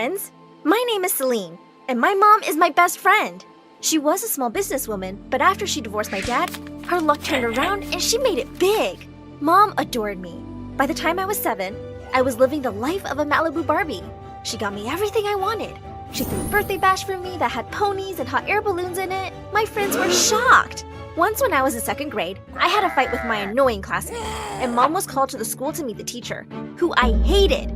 friends. My name is Celine, and my mom is my best friend. She was a small businesswoman, but after she divorced my dad, her luck turned around and she made it big. Mom adored me. By the time I was 7, I was living the life of a Malibu Barbie. She got me everything I wanted. She threw a birthday bash for me that had ponies and hot air balloons in it. My friends were shocked. Once when I was in 2nd grade, I had a fight with my annoying classmate, and Mom was called to the school to meet the teacher, who I hated.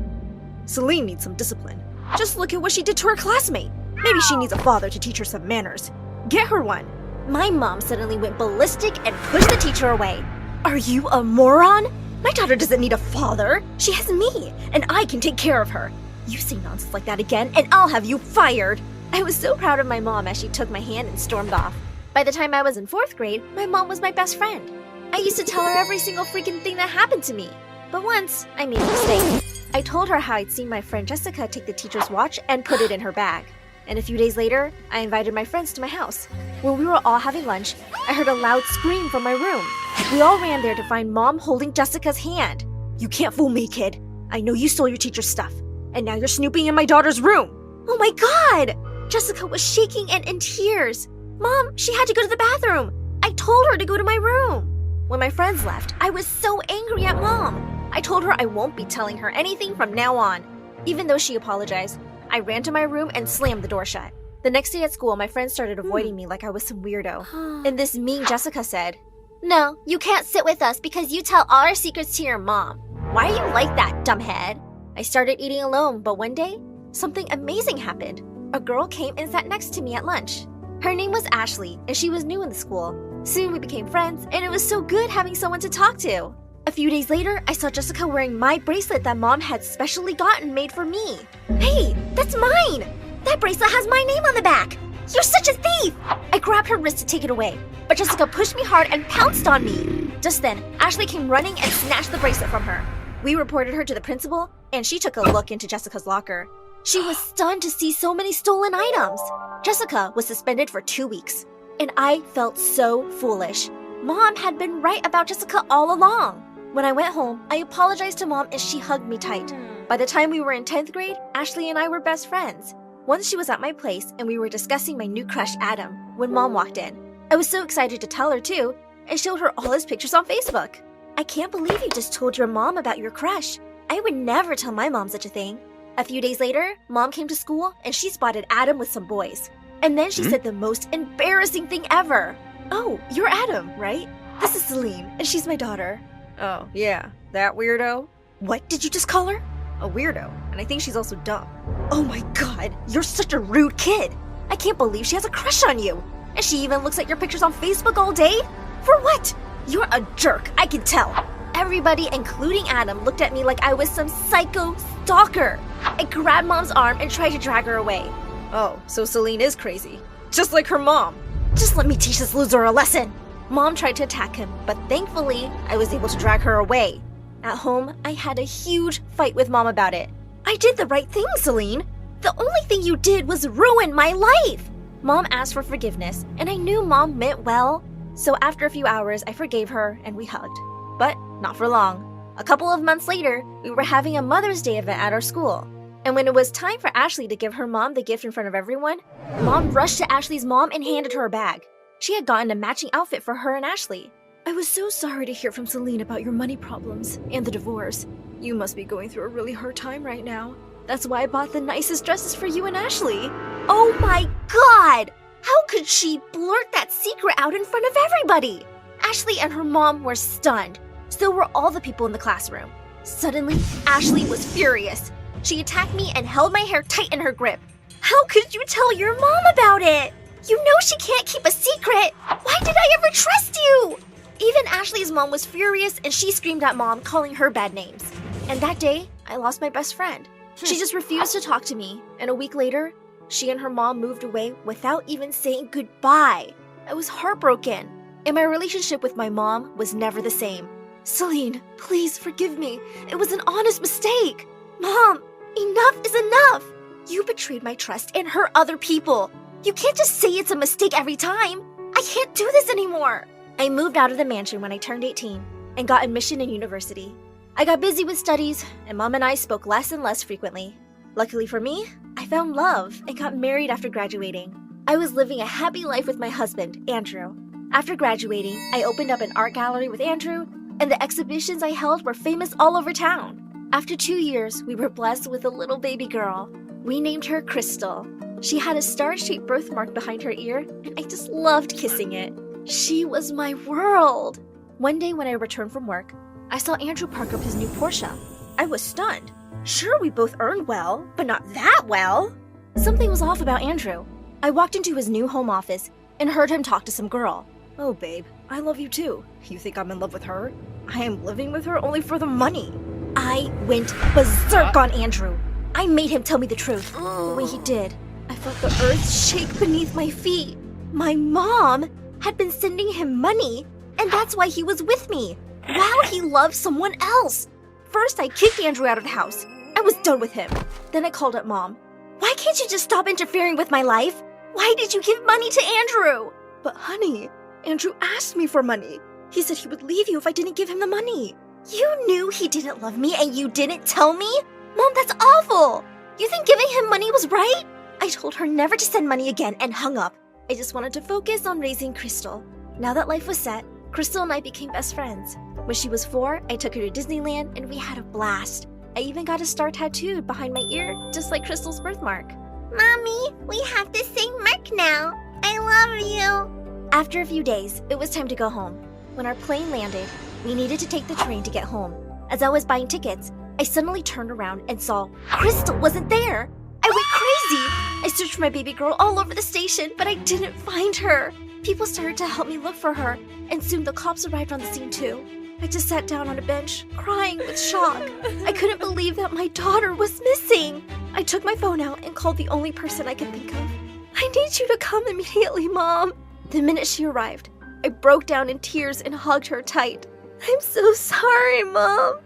Celine needs some discipline. Just look at what she did to her classmate. Maybe she needs a father to teach her some manners. Get her one. My mom suddenly went ballistic and pushed the teacher away. Are you a moron? My daughter doesn't need a father. She has me, and I can take care of her. You say nonsense like that again, and I'll have you fired. I was so proud of my mom as she took my hand and stormed off. By the time I was in 4th grade, my mom was my best friend. I used to tell her every single freaking thing that happened to me. But once, I made a mistake. I told her how I'd seen my friend Jessica take the teacher's watch and put it in her bag. And a few days later, I invited my friends to my house. When we were all having lunch, I heard a loud scream from my room. We all ran there to find Mom holding Jessica's hand. You can't fool me, kid. I know you stole your teacher's stuff, and now you're snooping in my daughter's room. Oh my God! Jessica was shaking and in tears. Mom, she had to go to the bathroom. I told her to go to my room. When my friends left, I was so angry at Mom. I told her I won't be telling her anything from now on. Even though she apologized, I ran to my room and slammed the door shut. The next day at school, my friends started avoiding me like I was some weirdo. And this mean Jessica said, "No, you can't sit with us because you tell all our secrets to your mom. Why are you like that, dumbhead?" I started eating alone, but one day, something amazing happened. A girl came and sat next to me at lunch. Her name was Ashley, and she was new in the school. Soon we became friends, and it was so good having someone to talk to. A few days later, I saw Jessica wearing my bracelet that Mom had specially gotten made for me. Hey, that's mine! That bracelet has my name on the back! You're such a thief! I grabbed her wrist to take it away, but Jessica pushed me hard and pounced on me. Just then, Ashley came running and snatched the bracelet from her. We reported her to the principal, and she took a look into Jessica's locker. She was stunned to see so many stolen items. Jessica was suspended for 2 weeks, and I felt so foolish. Mom had been right about Jessica all along. When I went home, I apologized to Mom and she hugged me tight. By the time we were in 10th grade, Ashley and I were best friends. Once she was at my place and we were discussing my new crush, Adam, when Mom walked in. I was so excited to tell her too, and showed her all his pictures on Facebook. I can't believe you just told your mom about your crush. I would never tell my mom such a thing. A few days later, Mom came to school and she spotted Adam with some boys. And then she said the most embarrassing thing ever. "Oh, you're Adam, right? This is Celine, and she's my daughter." Oh, yeah, that weirdo? What did you just call her? A weirdo, and I think she's also dumb. Oh my God, you're such a rude kid. I can't believe she has a crush on you. And she even looks at your pictures on Facebook all day? For what? You're a jerk, I can tell. Everybody, including Adam, looked at me like I was some psycho stalker. I grabbed Mom's arm and tried to drag her away. Oh, so Celine is crazy. Just like her mom. Just let me teach this loser a lesson. Mom tried to attack him, but thankfully, I was able to drag her away. At home, I had a huge fight with Mom about it. I did the right thing, Celine. The only thing you did was ruin my life. Mom asked for forgiveness, and I knew Mom meant well. So after a few hours, I forgave her and we hugged. But not for long. A couple of months later, we were having a Mother's Day event at our school. And when it was time for Ashley to give her mom the gift in front of everyone, Mom rushed to Ashley's mom and handed her a bag. She had gotten a matching outfit for her and Ashley. I was so sorry to hear from Celine about your money problems and the divorce. You must be going through a really hard time right now. That's why I bought the nicest dresses for you and Ashley. Oh my God! How could she blurt that secret out in front of everybody? Ashley and her mom were stunned. So were all the people in the classroom. Suddenly, Ashley was furious. She attacked me and held my hair tight in her grip. How could you tell your mom about it? You know she can't keep a secret. Why did I ever trust you? Even Ashley's mom was furious and she screamed at Mom, calling her bad names. And that day, I lost my best friend. She just refused to talk to me. And a week later, she and her mom moved away without even saying goodbye. I was heartbroken. And my relationship with my mom was never the same. Celine, please forgive me. It was an honest mistake. Mom, enough is enough. You betrayed my trust and hurt other people. You can't just say it's a mistake every time. I can't do this anymore. I moved out of the mansion when I turned 18 and got admission in university. I got busy with studies, and Mom and I spoke less and less frequently. Luckily for me, I I found love and got married after graduating. I was living a happy life with my husband, Andrew. After graduating, I opened up an art gallery with Andrew, and the exhibitions I held were famous all over town. After 2 years, we were blessed with a little baby girl. We named her Crystal. She had a star-shaped birthmark behind her ear, and I just loved kissing it. She was my world. One day when I returned from work, I saw Andrew park up his new Porsche. I was stunned. Sure, we both earned well, but not that well. Something was off about Andrew. I walked into his new home office and heard him talk to some girl. Oh, babe, I love you too. You think I'm in love with her? I am living with her only for the money. I went berserk on Andrew. I made him tell me the truth. But when he did, I felt the earth shake beneath my feet. My mom had been sending him money, and that's why he was with me, while he loved someone else. First, I kicked Andrew out of the house. I was done with him. Then I called up Mom. Why can't you just stop interfering with my life? Why did you give money to Andrew? But honey, Andrew asked me for money. He said he would leave you if I didn't give him the money. You knew he didn't love me and you didn't tell me? Mom, that's awful. You think giving him money was right? I told her never to send money again and hung up. I just wanted to focus on raising Crystal. Now that life was set, Crystal and I became best friends. When she was 4, I took her to Disneyland and we had a blast. I even got a star tattooed behind my ear, just like Crystal's birthmark. Mommy, we have the same mark now. I love you. After a few days, it was time to go home. When our plane landed, we needed to take the train to get home. As I was buying tickets, I suddenly turned around and saw Crystal wasn't there. I went crazy. I searched for my baby girl all over the station, but I didn't find her. People started to help me look for her, and soon the cops arrived on the scene too. I just sat down on a bench, crying with shock. I couldn't believe that my daughter was missing. I took my phone out and called the only person I could think of. I need you to come immediately, Mom. The minute she arrived, I broke down in tears and hugged her tight. I'm so sorry, Mom.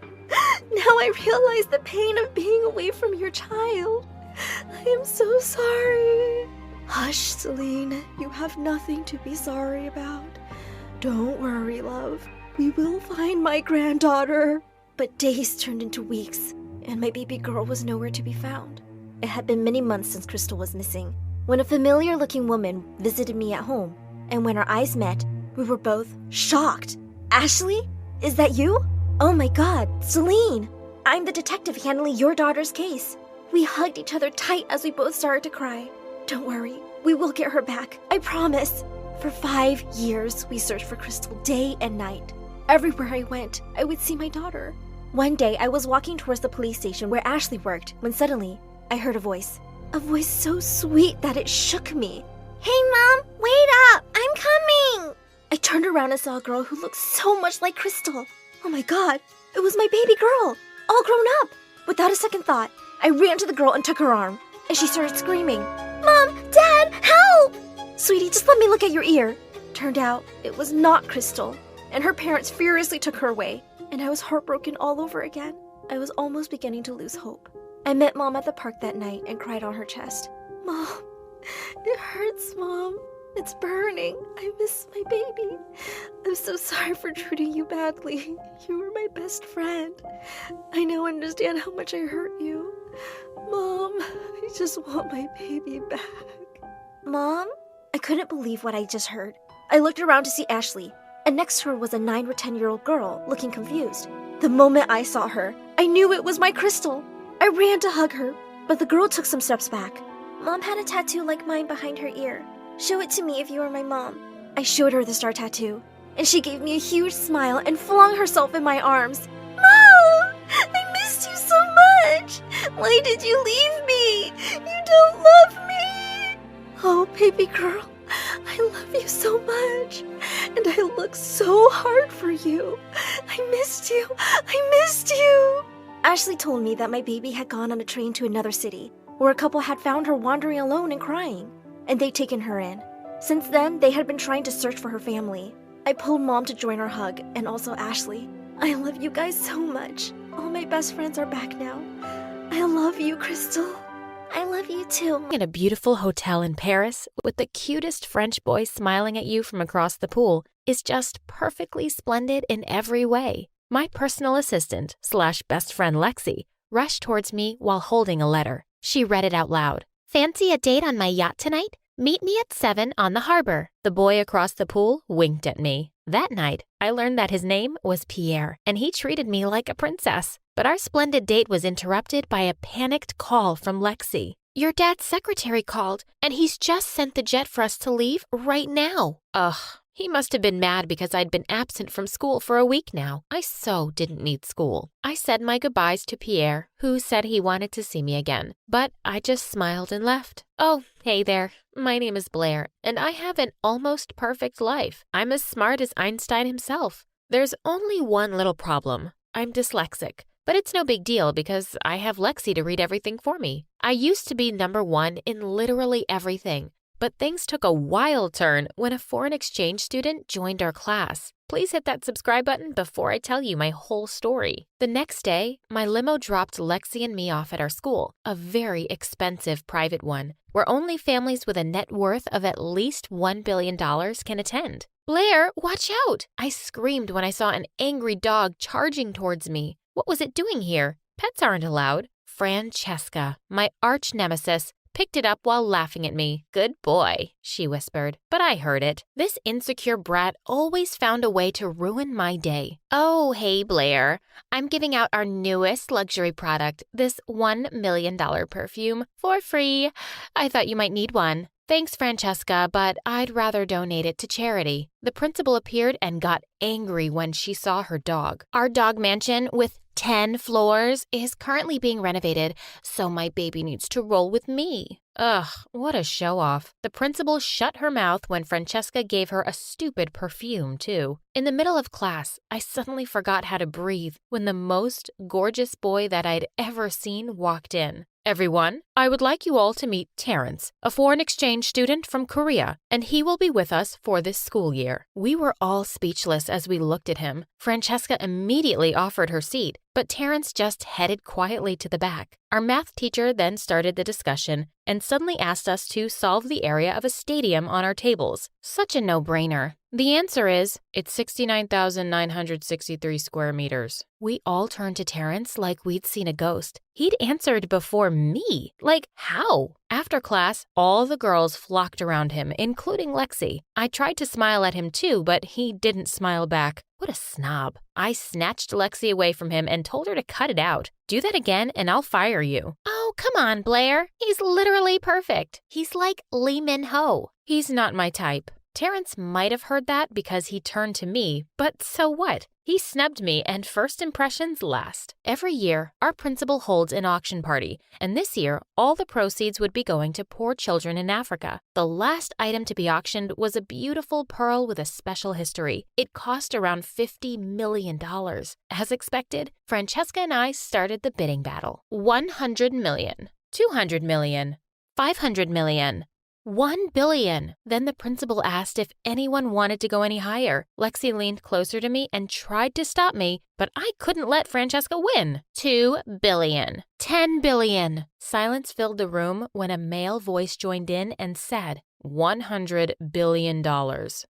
Now I realize the pain of being away from your child. I am so sorry. Hush, Celine. You have nothing to be sorry about. Don't worry, love. We will find my granddaughter. But days turned into weeks, and my baby girl was nowhere to be found. It had been many months since Crystal was missing, when a familiar-looking woman visited me at home, and when our eyes met, we were both shocked. Ashley? Is that you? Oh my God, Celine! I'm the detective handling your daughter's case. We hugged each other tight as we both started to cry. Don't worry, we will get her back, I promise. For 5 years, we searched for Crystal day and night. Everywhere I went, I would see my daughter. One day, I was walking towards the police station where Ashley worked when suddenly, I heard a voice so sweet that it shook me. Hey, Mom, wait up, I'm coming! I turned around and saw a girl who looked so much like Crystal. Oh my God, it was my baby girl, all grown up. Without a second thought, I ran to the girl and took her arm, and she started screaming, Mom, Dad, help! Sweetie, just let me look at your ear. Turned out, it was not Crystal, and her parents furiously took her away, and I was heartbroken all over again. I was almost beginning to lose hope. I met Mom at the park that night and cried on her chest. Mom, it hurts, Mom. It's burning. I miss my baby. I'm so sorry for treating you badly. You were my best friend. I now understand how much I hurt you. Mom, I just want my baby back. Mom? I couldn't believe what I just heard. I looked around to see Ashley, and next to her was a 9 or 10-year-old girl looking confused. The moment I saw her, I knew it was my Crystal. I ran to hug her, but the girl took some steps back. Mom had a tattoo like mine behind her ear. Show it to me if you are my mom. I showed her the star tattoo, and she gave me a huge smile and flung herself in my arms. Mom! I missed you so much! Why did you leave me? You don't love me! Oh, baby girl, I love you so much, and I looked so hard for you. I missed you. I missed you. Ashley told me that my baby had gone on a train to another city, where a couple had found her wandering alone and crying, and they'd taken her in. Since then, they had been trying to search for her family. I pulled Mom to join our hug, and also Ashley. I love you guys so much. All my best friends are back now. I love you, Crystal. I love you too. In a beautiful hotel in Paris with the cutest French boy smiling at you from across the pool is just perfectly splendid in every way. My personal assistant / best friend Lexi rushed towards me while holding a letter. She read it out loud. Fancy a date on my yacht tonight? Meet me at 7 on the harbor. The boy across the pool winked at me. That night, I learned that his name was Pierre, and he treated me like a princess. But our splendid date was interrupted by a panicked call from Lexi. Your dad's secretary called, and he's just sent the jet for us to leave right now. Ugh. He must have been mad because I'd been absent from school for a week now. I so didn't need school. I said my goodbyes to Pierre, who said he wanted to see me again, but I just smiled and left. Oh, hey there. My name is Blair, and I have an almost perfect life. I'm as smart as Einstein himself. There's only one little problem. I'm dyslexic. But it's no big deal because I have Lexi to read everything for me. I used to be number one in literally everything. But things took a wild turn when a foreign exchange student joined our class. Please hit that subscribe button before I tell you my whole story. The next day, my limo dropped Lexi and me off at our school, a very expensive private one, where only families with a net worth of at least $1 billion can attend. Blair, watch out! I screamed when I saw an angry dog charging towards me. What was it doing here? Pets aren't allowed. Francesca, my arch nemesis, picked it up while laughing at me. Good boy, she whispered, but I heard it. This insecure brat always found a way to ruin my day. Oh, hey, Blair. I'm giving out our newest luxury product, this $1 million perfume, for free. I thought you might need one. Thanks, Francesca, but I'd rather donate it to charity. The principal appeared and got angry when she saw her dog. Our dog mansion with 10 floors is currently being renovated, so my baby needs to roll with me. Ugh, what a show-off. The principal shut her mouth when Francesca gave her a stupid perfume, too. In the middle of class, I suddenly forgot how to breathe when the most gorgeous boy that I'd ever seen walked in. Everyone, I would like you all to meet Terrence, a foreign exchange student from Korea, and he will be with us for this school year. We were all speechless as we looked at him. Francesca immediately offered her seat, but Terrence just headed quietly to the back. Our math teacher then started the discussion and suddenly asked us to solve the area of a stadium on our tables. Such a no-brainer. The answer is, it's 69,963 square meters. We all turned to Terrence like we'd seen a ghost. He'd answered before me. Like, how? After class, all the girls flocked around him, including Lexi. I tried to smile at him too, but he didn't smile back. What a snob. I snatched Lexi away from him and told her to cut it out. Do that again and I'll fire you. Oh, come on, Blair. He's literally perfect. He's like Lee Min-ho. He's not my type. Terrence might have heard that because he turned to me, but so what? He snubbed me and first impressions last. Every year, our principal holds an auction party, and this year, all the proceeds would be going to poor children in Africa. The last item to be auctioned was a beautiful pearl with a special history. It cost around $50 million. As expected, Francesca and I started the bidding battle. 100 million, 200 million, 500 million. 1 billion. Then the principal asked if anyone wanted to go any higher. Lexi leaned closer to me and tried to stop me, but I couldn't let Francesca win. 2 billion. 10 billion. Silence filled the room when a male voice joined in and said, $100 billion.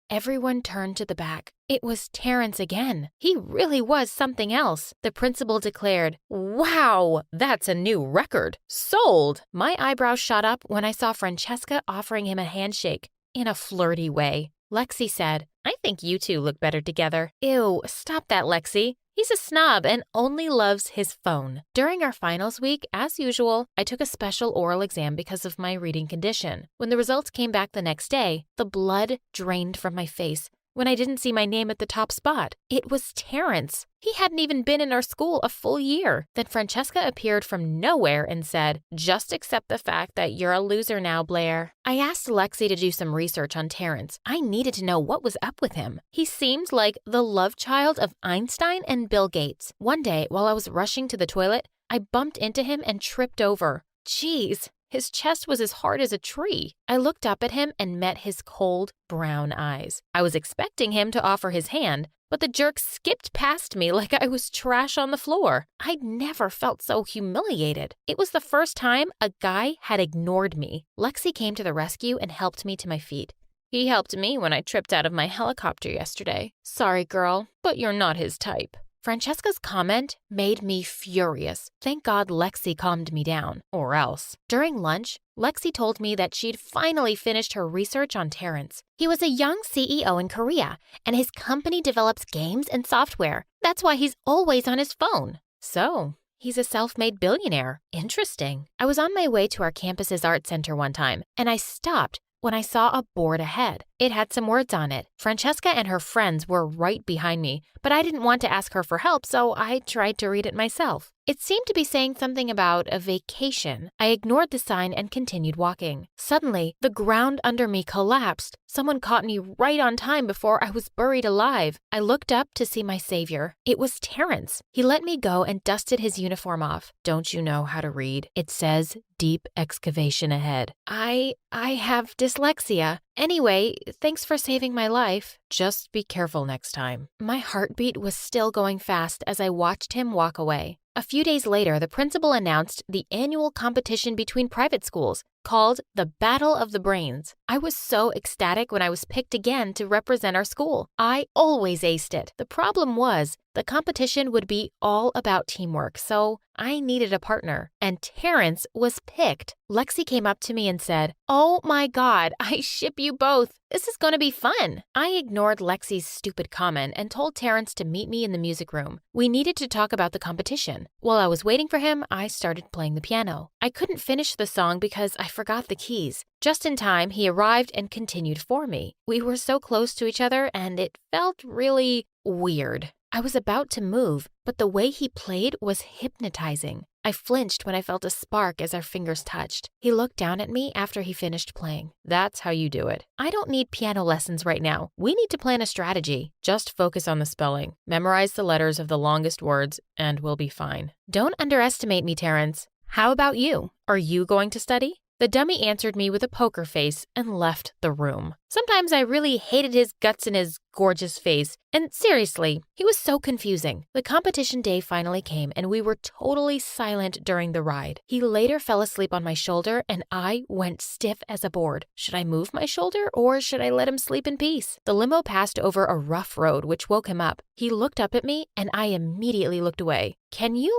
Everyone turned to the back. It was Terrence again. He really was something else. The principal declared, "Wow, that's a new record. Sold!" My eyebrows shot up when I saw Francesca offering him a handshake in a flirty way. Lexi said, "I think you two look better together." Ew, stop that, Lexi. He's a snob and only loves his phone. During our finals week, as usual, I took a special oral exam because of my reading condition. When the results came back the next day, the blood drained from my face when I didn't see my name at the top spot. It was Terrence. He hadn't even been in our school a full year. Then Francesca appeared from nowhere and said, "Just accept the fact that you're a loser now, Blair." I asked Lexi to do some research on Terrence. I needed to know what was up with him. He seemed like the love child of Einstein and Bill Gates. One day, while I was rushing to the toilet, I bumped into him and tripped over. Jeez. His chest was as hard as a tree. I looked up at him and met his cold, brown eyes. I was expecting him to offer his hand, but the jerk skipped past me like I was trash on the floor. I'd never felt so humiliated. It was the first time a guy had ignored me. Lexi came to the rescue and helped me to my feet. He helped me when I tripped out of my helicopter yesterday. Sorry, girl, but you're not his type. Francesca's comment made me furious. Thank God Lexi calmed me down, or else. During lunch, Lexi told me that she'd finally finished her research on Terrence. He was a young CEO in Korea, and his company develops games and software. That's why he's always on his phone. So, he's a self-made billionaire. Interesting. I was on my way to our campus's art center one time, and I stopped when I saw a board ahead. It had some words on it. Francesca and her friends were right behind me, but I didn't want to ask her for help, so I tried to read it myself. It seemed to be saying something about a vacation. I ignored the sign and continued walking. Suddenly, the ground under me collapsed. Someone caught me right on time before I was buried alive. I looked up to see my savior. It was Terrence. He let me go and dusted his uniform off. Don't you know how to read? It says deep excavation ahead. I have dyslexia. Anyway, thanks for saving my life. Just be careful next time. My heartbeat was still going fast as I watched him walk away. A few days later, the principal announced the annual competition between private schools called the Battle of the Brains. I was so ecstatic when I was picked again to represent our school. I always aced it. The problem was the competition would be all about teamwork, so I needed a partner. And Terrence was picked. Lexi came up to me and said, "Oh my God, I ship you both. This is going to be fun." I ignored Lexi's stupid comment and told Terrence to meet me in the music room. We needed to talk about the competition. While I was waiting for him, I started playing the piano. I couldn't finish the song because I forgot the keys. Just in time, he arrived and continued for me. We were so close to each other and it felt really weird. I was about to move, but the way he played was hypnotizing. I flinched when I felt a spark as our fingers touched. He looked down at me after he finished playing. "That's how you do it. I don't need piano lessons right now. We need to plan a strategy. Just focus on the spelling. Memorize the letters of the longest words, and we'll be fine. Don't underestimate me, Terrence. How about you? Are you going to study?" The dummy answered me with a poker face and left the room. Sometimes I really hated his guts and his gorgeous face. And seriously, he was so confusing. The competition day finally came and we were totally silent during the ride. He later fell asleep on my shoulder and I went stiff as a board. Should I move my shoulder or should I let him sleep in peace? The limo passed over a rough road which woke him up. He looked up at me and I immediately looked away. "Can you,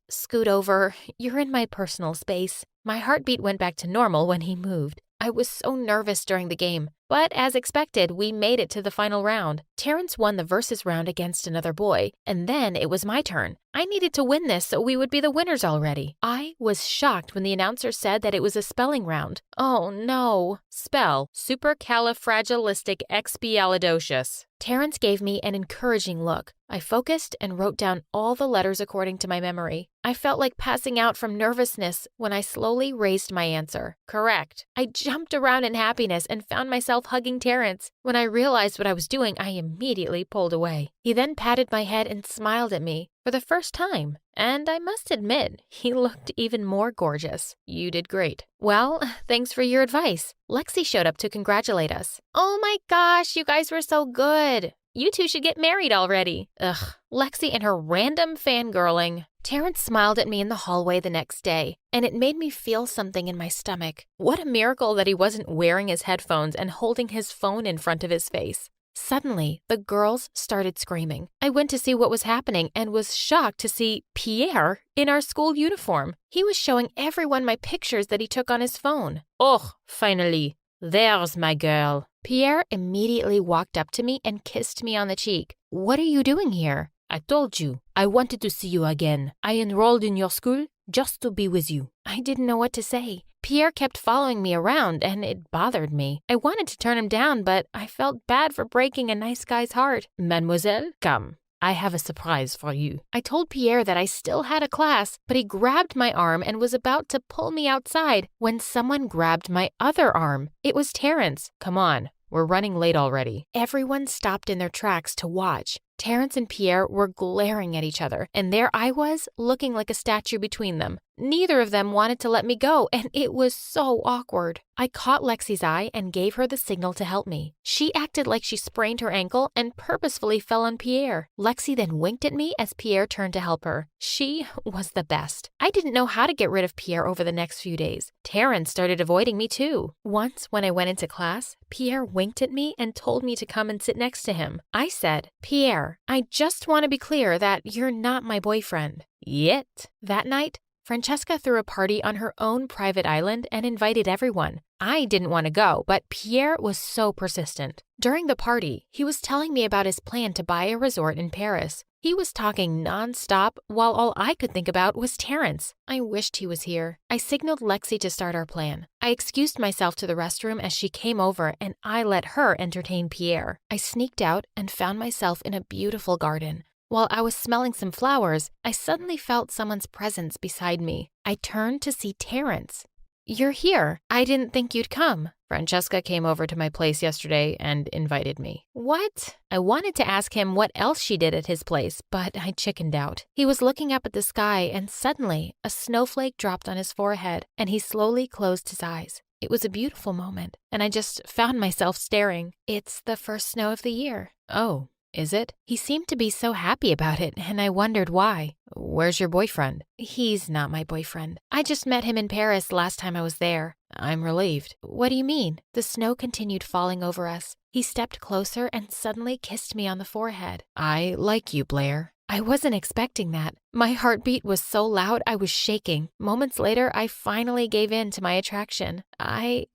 scoot over? You're in my personal space." My heartbeat went back to normal when he moved. I was so nervous during the game, but as expected, we made it to the final round. Terrence won the versus round against another boy, and then it was my turn. I needed to win this so we would be the winners already. I was shocked when the announcer said that it was a spelling round. Oh no. Spell supercalifragilisticexpialidocious. Terrence gave me an encouraging look. I focused and wrote down all the letters according to my memory. I felt like passing out from nervousness when I slowly raised my answer. Correct. I jumped around in happiness and found myself hugging Terrence. When I realized what I was doing, I immediately pulled away. He then patted my head and smiled at me for the first time. And I must admit, he looked even more gorgeous. You did great. Well, thanks for your advice. Lexi showed up to congratulate us. Oh my gosh, you guys were so good. You two should get married already. Ugh, Lexi and her random fangirling. Terrence smiled at me in the hallway the next day, and it made me feel something in my stomach. What a miracle that he wasn't wearing his headphones and holding his phone in front of his face. Suddenly, the girls started screaming. I went to see what was happening and was shocked to see Pierre in our school uniform. He was showing everyone my pictures that he took on his phone. Oh, finally. There's my girl. Pierre immediately walked up to me and kissed me on the cheek. What are you doing here? I told you. I wanted to see you again. I enrolled in your school just to be with you. I didn't know what to say. Pierre kept following me around and it bothered me. I wanted to turn him down, but I felt bad for breaking a nice guy's heart. Mademoiselle, come. I have a surprise for you. I told Pierre that I still had a class, but he grabbed my arm and was about to pull me outside when someone grabbed my other arm. It was Terrence. Come on, we're running late already. Everyone stopped in their tracks to watch. Terrence and Pierre were glaring at each other, and there I was, looking like a statue between them. Neither of them wanted to let me go, and it was so awkward. I caught Lexi's eye and gave her the signal to help me. She acted like she sprained her ankle and purposefully fell on Pierre. Lexi then winked at me as Pierre turned to help her. She was the best. I didn't know how to get rid of Pierre over the next few days. Terrence started avoiding me too. Once, when I went into class, Pierre winked at me and told me to come and sit next to him. I said, "Pierre, I just want to be clear that you're not my boyfriend. Yet." That night, Francesca threw a party on her own private island and invited everyone. I didn't want to go, but Pierre was so persistent. During the party, he was telling me about his plan to buy a resort in Paris. He was talking nonstop while all I could think about was Terrence. I wished he was here. I signaled Lexi to start our plan. I excused myself to the restroom as she came over and I let her entertain Pierre. I sneaked out and found myself in a beautiful garden. While I was smelling some flowers, I suddenly felt someone's presence beside me. I turned to see Terrence. "You're here. I didn't think you'd come. Francesca came over to my place yesterday and invited me." What? I wanted to ask him what else she did at his place, but I chickened out. He was looking up at the sky and suddenly a snowflake dropped on his forehead and he slowly closed his eyes. It was a beautiful moment, and I just found myself staring. It's the first snow of the year. Oh. Is it? He seemed to be so happy about it, and I wondered why. "Where's your boyfriend?" "He's not my boyfriend. I just met him in Paris last time I was there." "I'm relieved." "What do you mean?" The snow continued falling over us. He stepped closer and suddenly kissed me on the forehead. "I like you, Blair." I wasn't expecting that. My heartbeat was so loud I was shaking. Moments later, I finally gave in to my attraction. I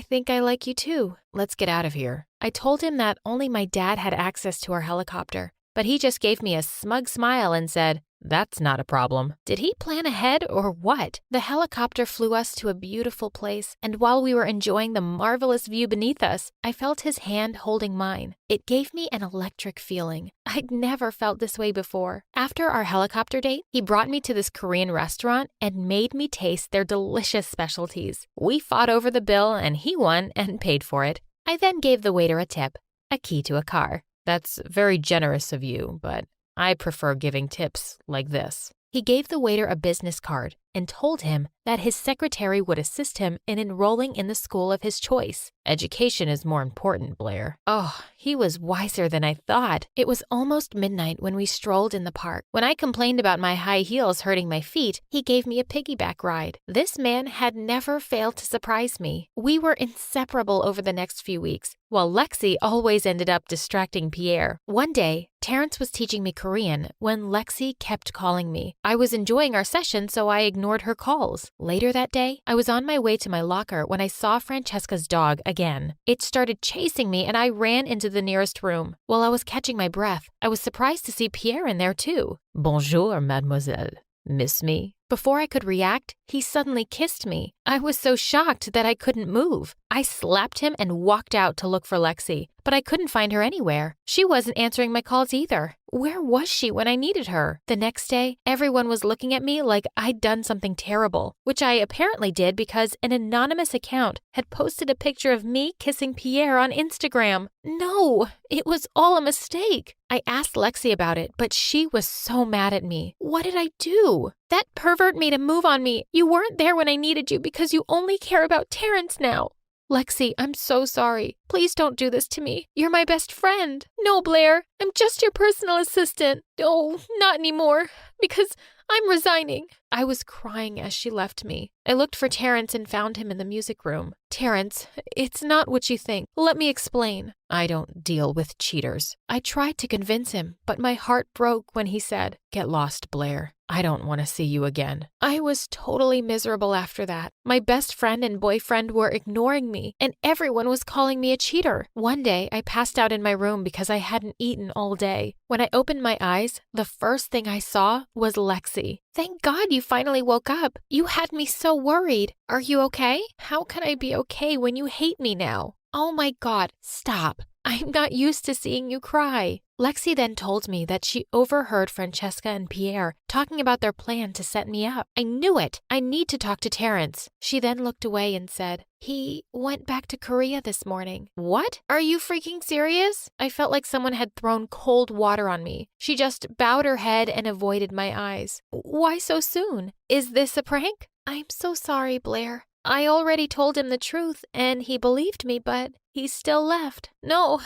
think I like you too." "Let's get out of here." I told him that only my dad had access to our helicopter, but he just gave me a smug smile and said, "That's not a problem." Did he plan ahead or what? The helicopter flew us to a beautiful place, and while we were enjoying the marvelous view beneath us, I felt his hand holding mine. It gave me an electric feeling. I'd never felt this way before. After our helicopter date, he brought me to this Korean restaurant and made me taste their delicious specialties. We fought over the bill and he won and paid for it. I then gave the waiter a tip, a key to a car. "That's very generous of you, but I prefer giving tips like this." He gave the waiter a business card and told him that his secretary would assist him in enrolling in the school of his choice. "Education is more important, Blair." Oh, he was wiser than I thought. It was almost midnight when we strolled in the park. When I complained about my high heels hurting my feet, he gave me a piggyback ride. This man had never failed to surprise me. We were inseparable over the next few weeks, while Lexi always ended up distracting Pierre. One day, Terrence was teaching me Korean when Lexi kept calling me. I was enjoying our session, so I ignored her calls. Later that day, I was on my way to my locker when I saw Francesca's dog again. It started chasing me and I ran into the nearest room. While I was catching my breath, I was surprised to see Pierre in there too. "Bonjour, mademoiselle. Miss me?" Before I could react, he suddenly kissed me. I was so shocked that I couldn't move. I slapped him and walked out to look for Lexi, but I couldn't find her anywhere. She wasn't answering my calls either. Where was she when I needed her? The next day, everyone was looking at me like I'd done something terrible, which I apparently did because an anonymous account had posted a picture of me kissing Pierre on Instagram. No, it was all a mistake. I asked Lexi about it, but she was so mad at me. What did I do? That pervert made a move on me. You weren't there when I needed you because you only care about Terrence now. Lexi, I'm so sorry. Please don't do this to me. You're my best friend. No, Blair, I'm just your personal assistant. Oh, not anymore, because I'm resigning. I was crying as she left me. I looked for Terrence and found him in the music room. "Terrence, it's not what you think. Let me explain." "I don't deal with cheaters." I tried to convince him, but my heart broke when he said, "Get lost, Blair. I don't want to see you again." I was totally miserable after that. My best friend and boyfriend were ignoring me, and everyone was calling me a cheater. One day, I passed out in my room because I hadn't eaten all day. When I opened my eyes, the first thing I saw was Lexi. "Thank God you finally woke up. You had me so worried. Are you okay? How can I be okay when you hate me now?" "Oh my God, stop. I'm not used to seeing you cry. Lexi then told me that she overheard Francesca and Pierre talking about their plan to set me up. I knew it. I need to talk to Terrence. She then looked away and said, he went back to Korea this morning. What? Are you freaking serious? I felt like someone had thrown cold water on me. She just bowed her head and avoided my eyes. Why so soon? Is this a prank? I'm so sorry, Blair. I already told him the truth, and he believed me, but he still left. No,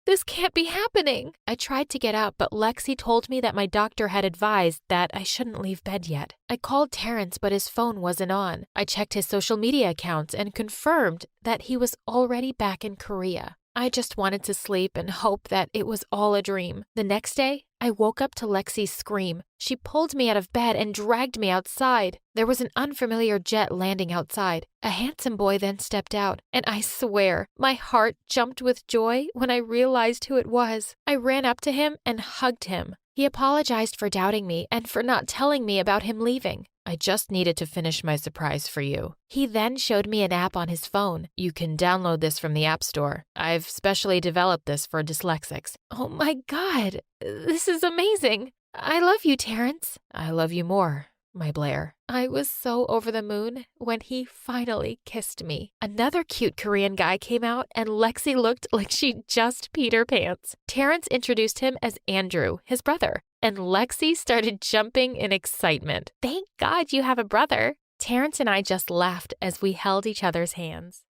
this can't be happening. I tried to get up, but Lexi told me that my doctor had advised that I shouldn't leave bed yet. I called Terrence, but his phone wasn't on. I checked his social media accounts and confirmed that he was already back in Korea. I just wanted to sleep and hope that it was all a dream. The next day, I woke up to Lexi's scream. She pulled me out of bed and dragged me outside. There was an unfamiliar jet landing outside. A handsome boy then stepped out, and I swear, my heart jumped with joy when I realized who it was. I ran up to him and hugged him. He apologized for doubting me and for not telling me about him leaving. I just needed to finish my surprise for you. He then showed me an app on his phone. You can download this from the App Store. I've specially developed this for dyslexics. Oh my God, this is amazing. I love you, Terrence. I love you more, my Blair. I was so over the moon when he finally kissed me. Another cute Korean guy came out, and Lexi looked like she just peed her pants. Terrence introduced him as Andrew, his brother, and Lexi started jumping in excitement. Thank God you have a brother. Terrence and I just laughed as we held each other's hands.